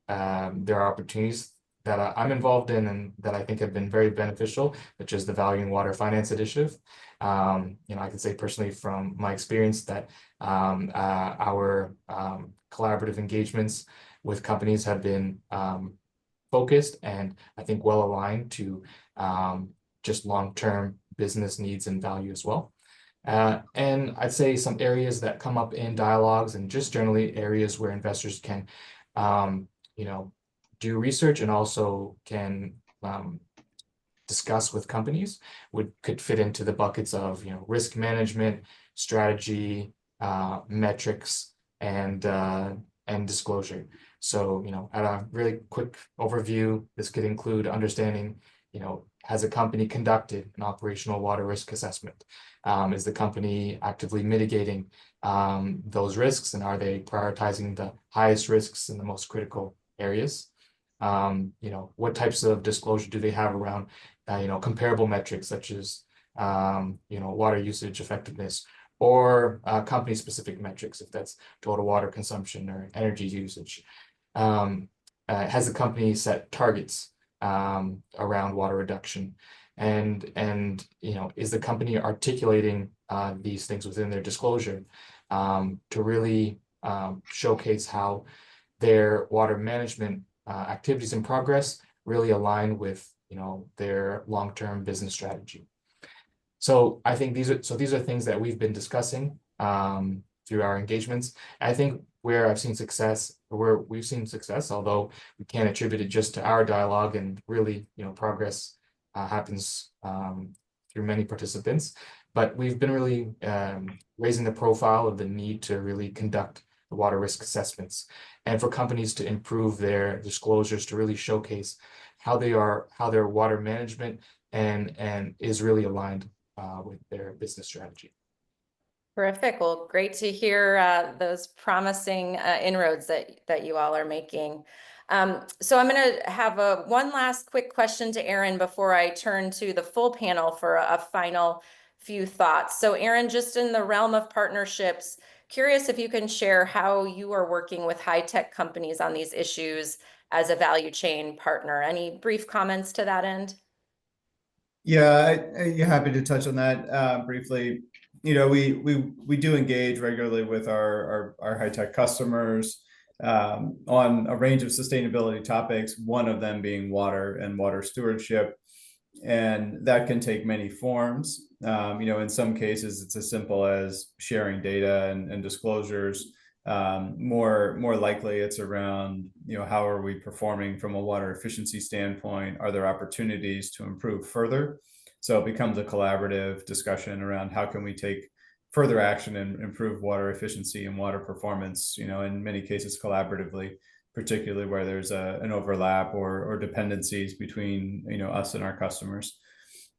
are opportunities that I'm involved in and that I think have been very beneficial, which is the Value Water Finance Initiative. I can say personally from my experience that our collaborative engagements with companies have been focused and I think well aligned to just long-term business needs and value as well. And I'd say some areas that come up in dialogues and just generally areas where investors can do research and also can discuss with companies could fit into the buckets of risk management, strategy, metrics, and disclosure. So at a really quick overview, this could include understanding, has a company conducted an operational water risk assessment? Is the company actively mitigating those risks, and are they prioritizing the highest risks in the most critical areas? What types of disclosure do they have around comparable metrics such as water usage effectiveness, or company specific metrics, if that's total water consumption or energy usage? Has the company set targets around water reduction? And is the company articulating these things within their disclosure to really showcase how their water management activities in progress really align with their long-term business strategy? So I think these are things that we've been discussing through our engagements. I think where we've seen success, although we can't attribute it just to our dialogue, and really progress happens through many participants, but we've been really raising the profile of the need to really conduct the water risk assessments, and for companies to improve their disclosures to really showcase how their water management and is really aligned with their business strategy. Terrific. Well, great to hear those promising inroads that you all are making. So I'm going to have one last quick question to Aaron before I turn to the full panel for a final few thoughts. So Aaron, just in the realm of partnerships, curious if you can share how you are working with high-tech companies on these issues as a value chain partner. Any brief comments to that end? Yeah, you're happy to touch on that briefly. We do engage regularly with our high-tech customers on a range of sustainability topics, one of them being water and water stewardship. And that can take many forms. In some cases, it's as simple as sharing data and disclosures. More likely, it's around, how are we performing from a water efficiency standpoint? Are there opportunities to improve further? So it becomes a collaborative discussion around how can we take further action and improve water efficiency and water performance, in many cases collaboratively, particularly where there's an overlap or dependencies between us and our customers.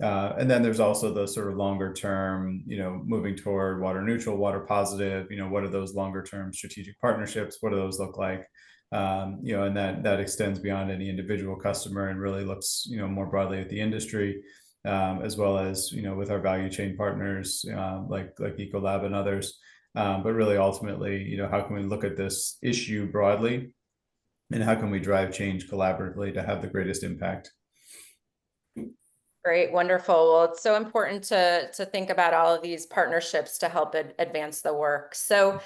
And then there's also those sort of longer term, moving toward water neutral, water positive, what are those longer term strategic partnerships? What do those look like? And that extends beyond any individual customer and really looks, more broadly at the industry, as well as, with our value chain partners, like Ecolab and others. But really ultimately, how can we look at this issue broadly, and how can we drive change collaboratively to have the greatest impact? Great, wonderful. Well, it's so important to think about all of these partnerships to help advance the work. So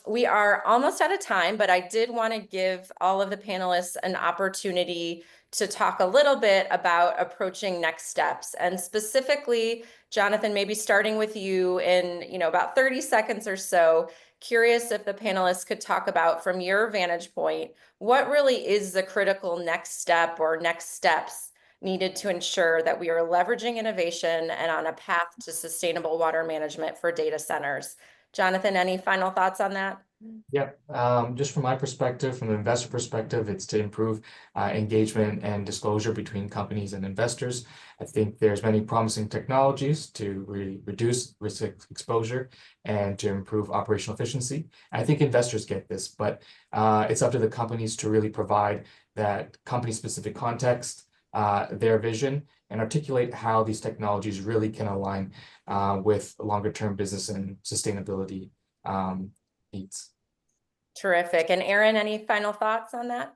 we are almost out of time, but I did want to give all of the panelists an opportunity to talk a little bit about approaching next steps. And specifically, Jonathan, maybe starting with you in about 30 seconds or so, curious if the panelists could talk about, from your vantage point, what really is the critical next step or next steps needed to ensure that we are leveraging innovation and on a path to sustainable water management for data centers. Jonathan, any final thoughts on that? Yep. Just from my perspective, from the investor perspective, it's to improve engagement and disclosure between companies and investors. I think there's many promising technologies to really reduce risk exposure and to improve operational efficiency. I think investors get this, but it's up to the companies to really provide that company-specific context, their vision, and articulate how these technologies really can align with longer-term business and sustainability needs. Terrific. And Aaron, any final thoughts on that?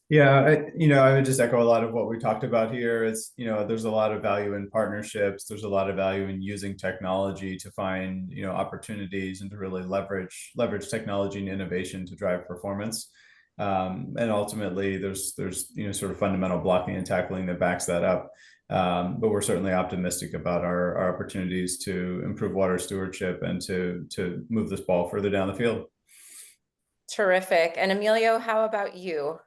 Yeah, I would just echo a lot of what we talked about here. It's, there's a lot of value in partnerships. There's a lot of value in using technology to find, opportunities and to really leverage technology and innovation to drive performance. And ultimately, there's sort of fundamental blocking and tackling that backs that up. But we're certainly optimistic about our opportunities to improve water stewardship and to move this ball further down the field. Terrific. And Emilio, how about you?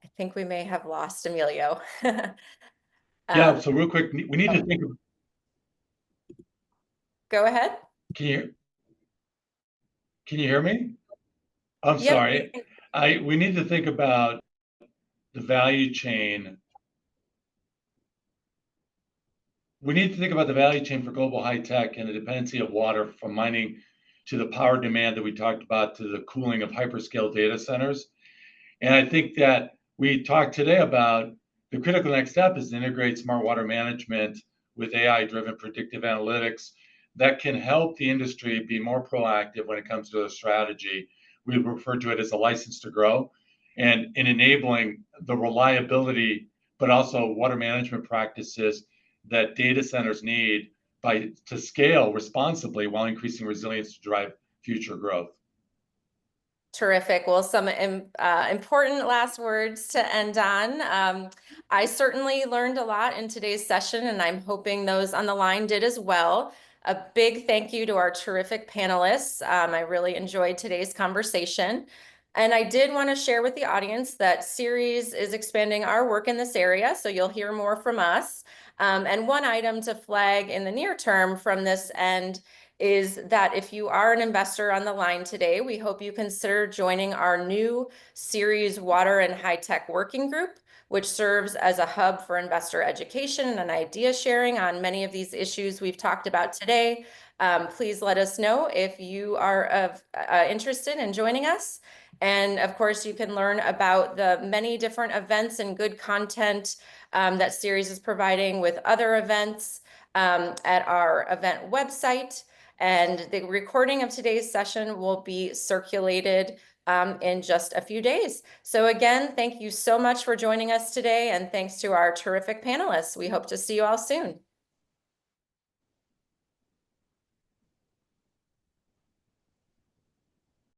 I think we may have lost Emilio. Yeah, so real quick, we need to think of, Go ahead. can you hear me? I'm Yep. sorry. We need to think about the value chain. We need to think about the value chain for global high tech and the dependency of water from mining to the power demand that we talked about to the cooling of hyperscale data centers. And I think that we talked today about the critical next step is to integrate smart water management with AI-driven predictive analytics that can help the industry be more proactive when it comes to a strategy. We refer to it as a license to grow, and in enabling the reliability, but also water management practices that data centers need to scale responsibly while increasing resilience to drive future growth. Terrific. Well, some important last words to end on. I certainly learned a lot in today's session, and I'm hoping those on the line did as well. A big thank you to our terrific panelists. I really enjoyed today's conversation. And I did want to share with the audience that Ceres is expanding our work in this area, so you'll hear more from us. And one item to flag in the near term from this end is that if you are an investor on the line today, we hope you consider joining our new Ceres Water and High Tech Working Group, which serves as a hub for investor education and idea sharing on many of these issues we've talked about today. Please let us know if you are interested in joining us. And of course, you can learn about the many different events and good content that Ceres is providing with other events at our event website. And the recording of today's session will be circulated in just a few days. So again, thank you so much for joining us today, and thanks to our terrific panelists. We hope to see you all soon.